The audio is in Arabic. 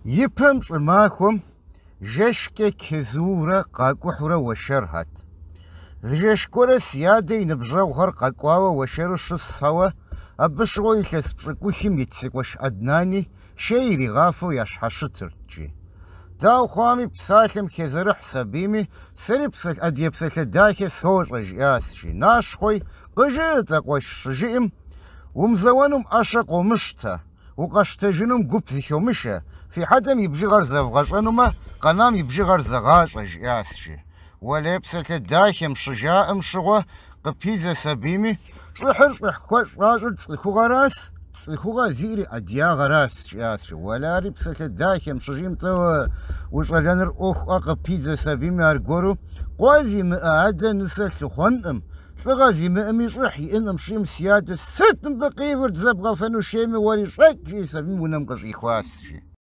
يبهم شماكم جشكة كزورة قاقوحورة وشرهت زجشكورة سيادة نبجاوهر قاقواوة وشرش الصوى أبشغوي لسبشكوشم يتسكوش أدناني شيري غافو يشحشترجي داو خوامي بسالم كزرح سبيمي سري بسال أدي بسال داكي سوجج ياسشي ناشخوي قجيتك وشجيم ومزوانم أشق ومشتا وقشتجنم قبزيكو مشا في حدم يبجي غير زفغاشانوما قنام يبجي غير زغاشج ياسشي ولا بسال داكي مشجاء مشغوه قبيزة سبيمي شحر شحكوش راجل تسلكو غراس تسلكو زيري أديا غراس ياسشي ولا ريبسال داكي مشجيم تو وشغلانر أخ قبيزة سبيمي أرغورو قوازي مقاعدة نسل خونم شغازي مأمي شحي إنم شيم سيادة ستم بقيفر تزبغا فنو شيمي وري شك جي سبيم ونم قشي خواسشي